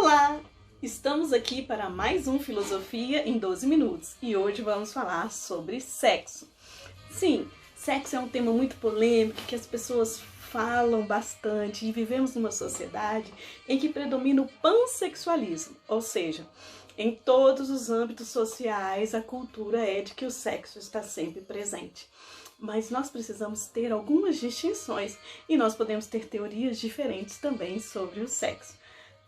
Olá! Estamos aqui para mais um Filosofia em 12 Minutos e hoje vamos falar sobre sexo. Sim, sexo é um tema muito polêmico que as pessoas falam bastante e vivemos numa sociedade em que predomina o pansexualismo, ou seja, em todos os âmbitos sociais a cultura é de que o sexo está sempre presente. Mas nós precisamos ter algumas distinções e nós podemos ter teorias diferentes também sobre o sexo.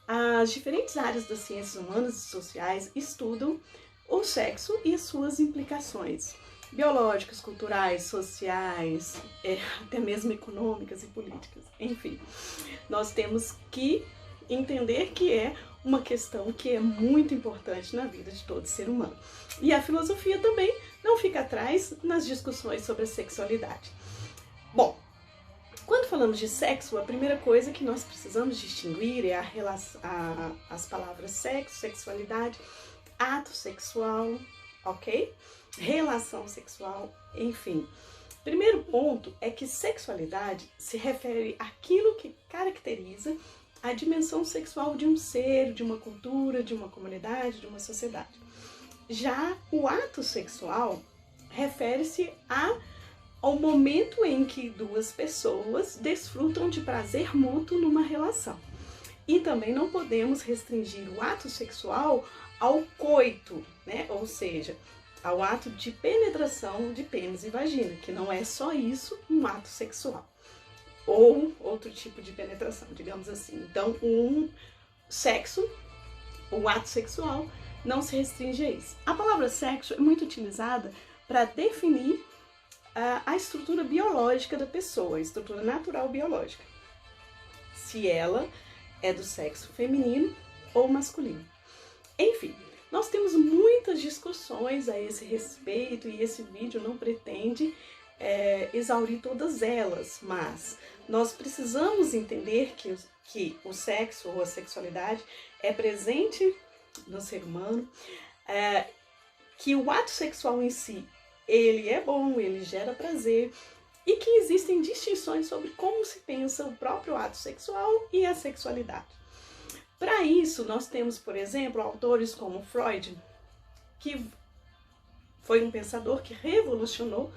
As diferentes áreas das ciências humanas e sociais estudam o sexo e as suas implicações biológicas, culturais, sociais, até mesmo econômicas e políticas. Enfim, nós temos que entender que é uma questão que é muito importante na vida de todo ser humano. E a filosofia também não fica atrás nas discussões sobre a sexualidade. Bom, quando falamos de sexo, a primeira coisa que nós precisamos distinguir é as palavras sexo, sexualidade, ato sexual, ok? Relação sexual, enfim. Primeiro ponto é que sexualidade se refere àquilo que caracteriza a dimensão sexual de um ser, de uma cultura, de uma comunidade, de uma sociedade. Já o ato sexual refere-se ao momento em que duas pessoas desfrutam de prazer mútuo numa relação. E também não podemos restringir o ato sexual ao coito, né? Ou seja, ao ato de penetração de pênis e vagina, que não é só isso um ato sexual. Ou outro tipo de penetração, digamos assim. Então, o ato sexual, não se restringe a isso. A palavra sexo é muito utilizada para definir a estrutura biológica da pessoa, a estrutura natural biológica. Se ela é do sexo feminino ou masculino. Enfim, nós temos muitas discussões a esse respeito e esse vídeo não pretende exaurir todas elas, mas nós precisamos entender que o sexo ou a sexualidade é presente no ser humano, que o ato sexual em si, ele é bom, ele gera prazer e que existem distinções sobre como se pensa o próprio ato sexual e a sexualidade. Para isso, nós temos, por exemplo, autores como Freud, que foi um pensador que revolucionou,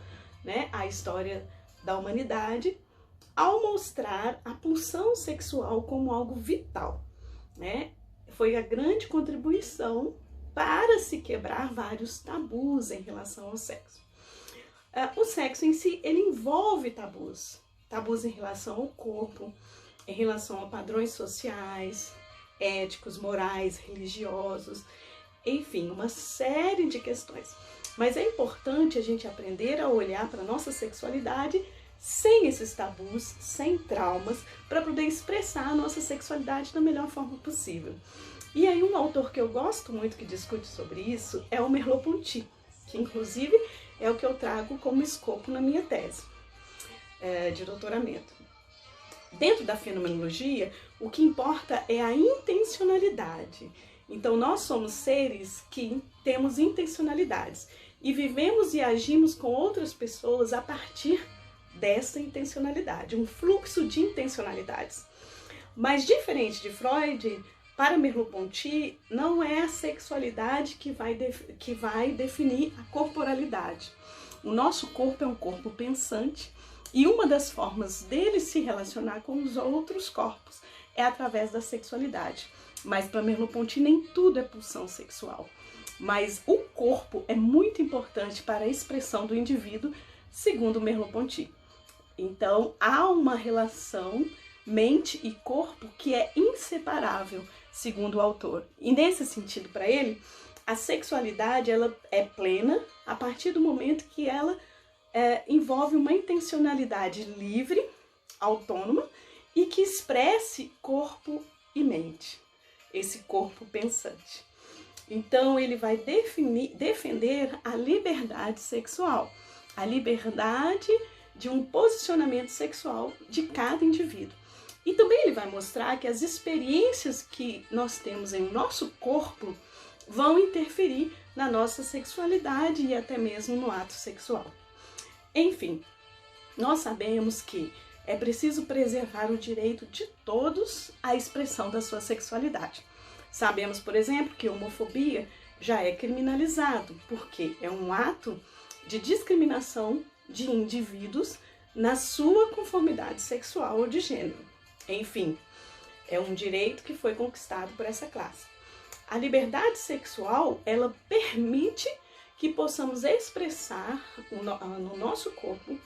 né, a história da humanidade ao mostrar a pulsão sexual como algo vital, né? Foi a grande contribuição para se quebrar vários tabus em relação ao sexo. O sexo em si, ele envolve tabus em relação ao corpo, em relação a padrões sociais, éticos, morais, religiosos, enfim, uma série de questões. Mas é importante a gente aprender a olhar para a nossa sexualidade sem esses tabus, sem traumas, para poder expressar a nossa sexualidade da melhor forma possível. E aí um autor que eu gosto muito que discute sobre isso é o Merleau-Ponty, que inclusive é o que eu trago como escopo na minha tese de doutoramento. Dentro da fenomenologia, o que importa é a intencionalidade. Então nós somos seres que temos intencionalidades e vivemos e agimos com outras pessoas a partir dessa intencionalidade, um fluxo de intencionalidades. Mas diferente de Freud, para Merleau-Ponty, não é a sexualidade que vai definir a corporalidade. O nosso corpo é um corpo pensante e uma das formas dele se relacionar com os outros corpos é através da sexualidade. Mas para Merleau-Ponty nem tudo é pulsão sexual. Mas o corpo é muito importante para a expressão do indivíduo, segundo Merleau-Ponty. Então, há uma relação mente e corpo que é inseparável, segundo o autor. E nesse sentido, para ele, a sexualidade ela é plena a partir do momento que ela envolve uma intencionalidade livre, autônoma, e que expresse corpo e mente, esse corpo pensante. Então, ele vai defender a liberdade sexual, a liberdade de um posicionamento sexual de cada indivíduo. E também ele vai mostrar que as experiências que nós temos em nosso corpo vão interferir na nossa sexualidade e até mesmo no ato sexual. Enfim, nós sabemos que é preciso preservar o direito de todos à expressão da sua sexualidade. Sabemos, por exemplo, que a homofobia já é criminalizado, porque é um ato de discriminação de indivíduos na sua conformidade sexual ou de gênero. Enfim, é um direito que foi conquistado por essa classe. A liberdade sexual, ela permite que possamos expressar no nosso corpo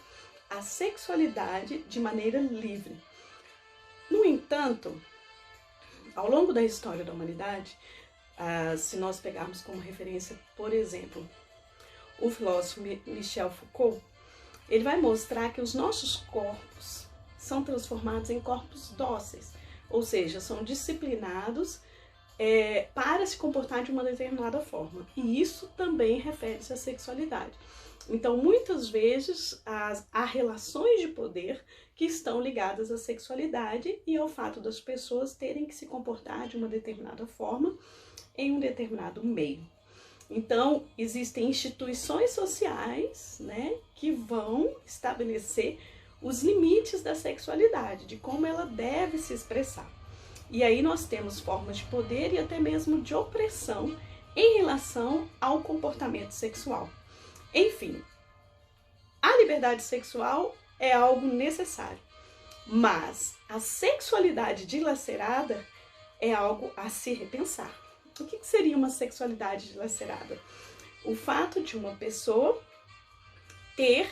a sexualidade de maneira livre. No entanto, ao longo da história da humanidade, se nós pegarmos como referência, por exemplo, o filósofo Michel Foucault, ele vai mostrar que os nossos corpos são transformados em corpos dóceis, ou seja, são disciplinados para se comportar de uma determinada forma. E isso também refere-se à sexualidade. Então, muitas vezes, há relações de poder que estão ligadas à sexualidade e ao fato das pessoas terem que se comportar de uma determinada forma em um determinado meio. Então, existem instituições sociais, né, que vão estabelecer os limites da sexualidade, de como ela deve se expressar. E aí nós temos formas de poder e até mesmo de opressão em relação ao comportamento sexual. Enfim, a liberdade sexual é algo necessário, mas a sexualidade dilacerada é algo a se repensar. O que seria uma sexualidade dilacerada? O fato de uma pessoa ter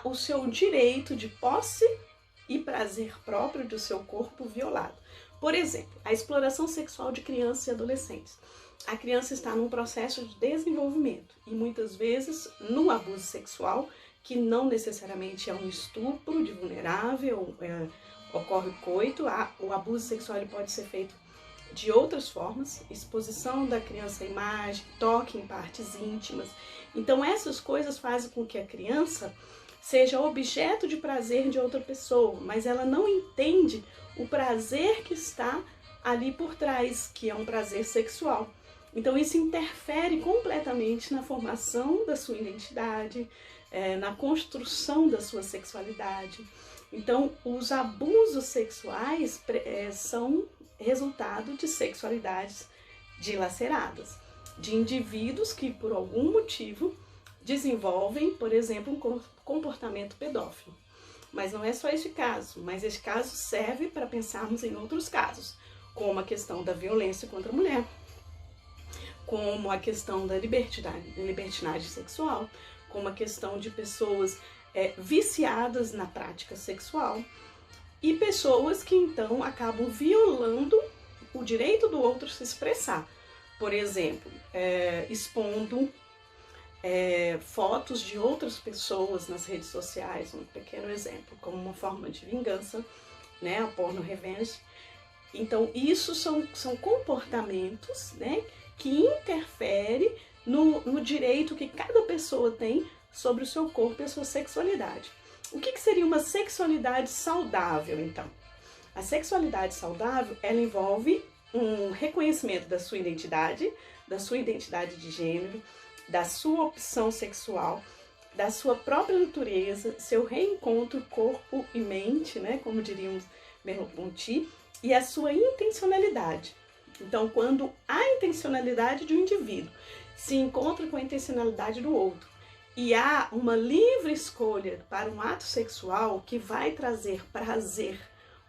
o seu direito de posse e prazer próprio do seu corpo violado. Por exemplo, a exploração sexual de crianças e adolescentes. A criança está num processo de desenvolvimento e muitas vezes no abuso sexual, que não necessariamente é um estupro de vulnerável, ocorre o coito, o abuso sexual ele pode ser feito de outras formas, exposição da criança à imagem, toque em partes íntimas. Então essas coisas fazem com que a criança seja objeto de prazer de outra pessoa, mas ela não entende o prazer que está ali por trás, que é um prazer sexual. Então isso interfere completamente na formação da sua identidade, na construção da sua sexualidade. Então os abusos sexuais são resultado de sexualidades dilaceradas, de indivíduos que por algum motivo desenvolvem, por exemplo, um comportamento pedófilo. Mas não é só esse caso, mas esse caso serve para pensarmos em outros casos, como a questão da violência contra a mulher, como a questão da libertinagem sexual, como a questão de pessoas viciadas na prática sexual e pessoas que então acabam violando o direito do outro se expressar. Por exemplo, expondo fotos de outras pessoas nas redes sociais, um pequeno exemplo, como uma forma de vingança, né, a porno revenge. Então, isso são comportamentos, né, que interferem no direito que cada pessoa tem sobre o seu corpo e a sua sexualidade. O que seria uma sexualidade saudável, então? A sexualidade saudável, ela envolve um reconhecimento da sua identidade de gênero, da sua opção sexual, da sua própria natureza, seu reencontro corpo e mente, né, como diríamos Merleau-Ponty, e a sua intencionalidade. Então, quando a intencionalidade de um indivíduo se encontra com a intencionalidade do outro e há uma livre escolha para um ato sexual que vai trazer prazer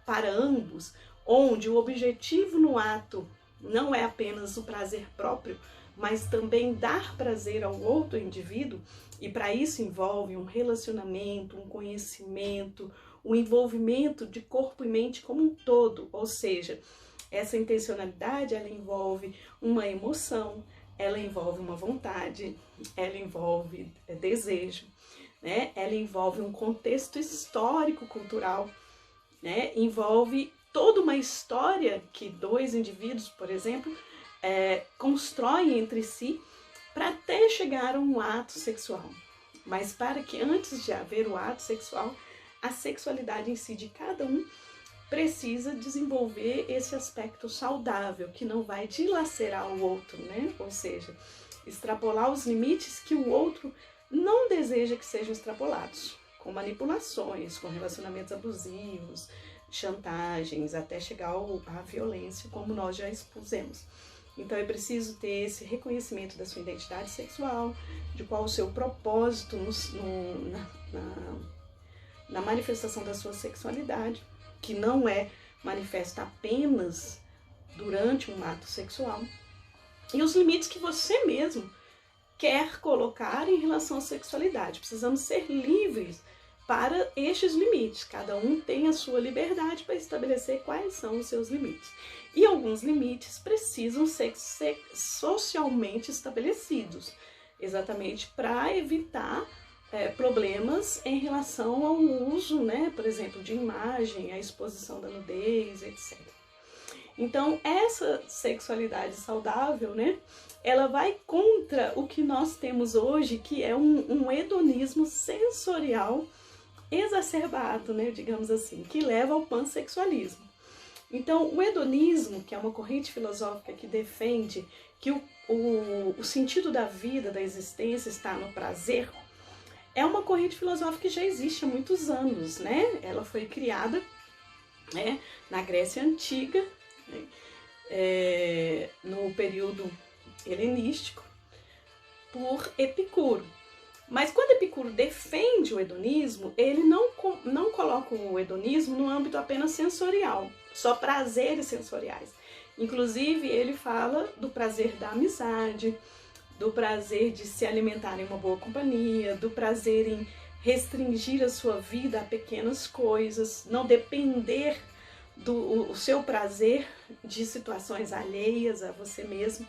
para ambos, onde o objetivo no ato não é apenas o prazer próprio, mas também dar prazer ao outro indivíduo, e para isso envolve um relacionamento, um conhecimento, um envolvimento de corpo e mente como um todo, ou seja, essa intencionalidade ela envolve uma emoção, ela envolve uma vontade, ela envolve desejo, né? Ela envolve um contexto histórico, cultural, né? Envolve toda uma história que dois indivíduos, por exemplo, constroem entre si para até chegar a um ato sexual. Mas para que antes de haver o ato sexual, a sexualidade em si de cada um precisa desenvolver esse aspecto saudável, que não vai dilacerar o outro, né? Ou seja, extrapolar os limites que o outro não deseja que sejam extrapolados, com manipulações, com relacionamentos abusivos, chantagens, até chegar à violência, como nós já expusemos. Então é preciso ter esse reconhecimento da sua identidade sexual, de qual o seu propósito na manifestação da sua sexualidade, que não é manifesta apenas durante um ato sexual, e os limites que você mesmo quer colocar em relação à sexualidade. Precisamos ser livres para estes limites. Cada um tem a sua liberdade para estabelecer quais são os seus limites. E alguns limites precisam ser socialmente estabelecidos, exatamente para evitar problemas em relação ao uso, né, por exemplo, de imagem, a exposição da nudez, etc. Então, essa sexualidade saudável, né, ela vai contra o que nós temos hoje, que é um hedonismo sensorial exacerbado, né, digamos assim, que leva ao pansexualismo. Então, o hedonismo, que é uma corrente filosófica que defende que o sentido da vida, da existência, está no prazer, é uma corrente filosófica que já existe há muitos anos, né? Ela foi criada, né, na Grécia Antiga, né, no período helenístico, por Epicuro. Mas quando Epicuro defende o hedonismo, ele não coloca o hedonismo no âmbito apenas sensorial, só prazeres sensoriais. Inclusive, ele fala do prazer da amizade, do prazer de se alimentar em uma boa companhia, do prazer em restringir a sua vida a pequenas coisas, não depender do seu prazer de situações alheias a você mesmo.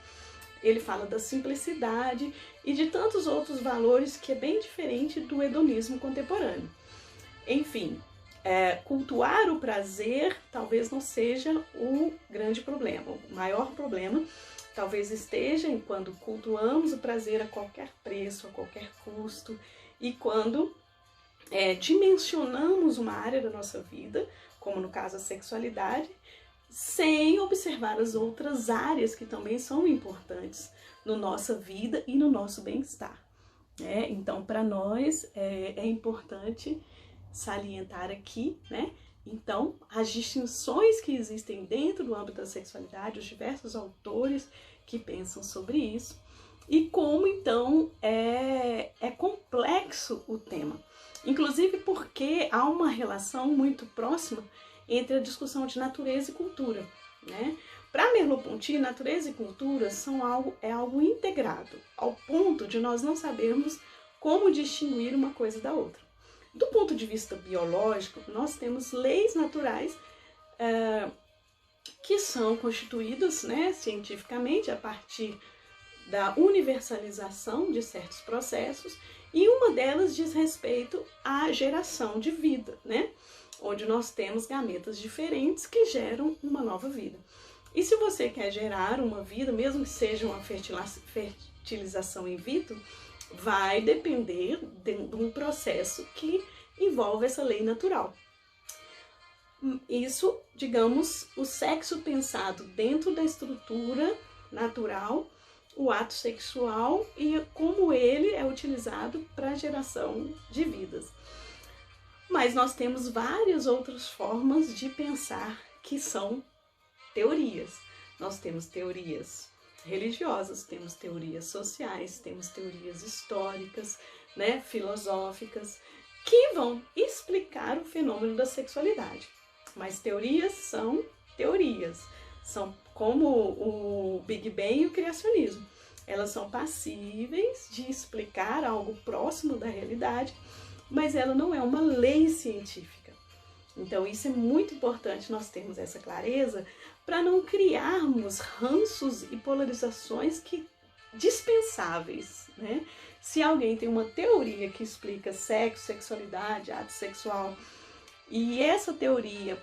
Ele fala da simplicidade e de tantos outros valores que é bem diferente do hedonismo contemporâneo. Enfim, cultuar o prazer talvez não seja o grande problema. O maior problema talvez esteja em quando cultuamos o prazer a qualquer preço, a qualquer custo, e quando dimensionamos uma área da nossa vida, como no caso a sexualidade, sem observar as outras áreas que também são importantes na nossa vida e no nosso bem-estar. Então, para nós é importante salientar aqui, né? Então, as distinções que existem dentro do âmbito da sexualidade, os diversos autores que pensam sobre isso, e como, então, é complexo o tema. Inclusive porque há uma relação muito próxima entre a discussão de natureza e cultura, né? Para Merleau-Ponty, natureza e cultura é algo integrado, ao ponto de nós não sabermos como distinguir uma coisa da outra. Do ponto de vista biológico, nós temos leis naturais que são constituídas, né, cientificamente a partir da universalização de certos processos, e uma delas diz respeito à geração de vida, né, onde nós temos gametas diferentes que geram uma nova vida. E se você quer gerar uma vida, mesmo que seja uma fertilização in vitro, vai depender de um processo que envolve essa lei natural. Isso, digamos, o sexo pensado dentro da estrutura natural, o ato sexual e como ele é utilizado para a geração de vidas. Mas nós temos várias outras formas de pensar que são teorias. Nós temos teorias religiosas, temos teorias sociais, temos teorias históricas, né, filosóficas, que vão explicar o fenômeno da sexualidade. Mas teorias são teorias, são como o Big Bang e o criacionismo. Elas são passíveis de explicar algo próximo da realidade, mas ela não é uma lei científica. Então isso é muito importante nós termos essa clareza para não criarmos ranços e polarizações dispensáveis, né? Se alguém tem uma teoria que explica sexo, sexualidade, ato sexual, e essa teoria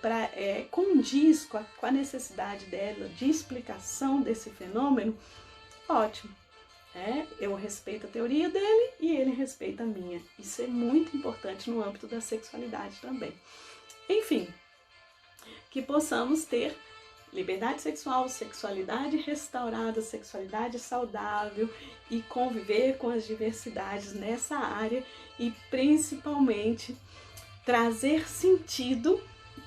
condiz com a necessidade dela de explicação desse fenômeno, ótimo. Eu respeito a teoria dele e ele respeita a minha. Isso é muito importante no âmbito da sexualidade também. Enfim, que possamos ter liberdade sexual, sexualidade restaurada, sexualidade saudável e conviver com as diversidades nessa área e principalmente trazer sentido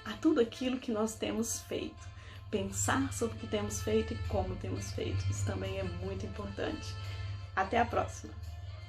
a tudo aquilo que nós temos feito. Pensar sobre o que temos feito e como temos feito. Isso também é muito importante. Até a próxima!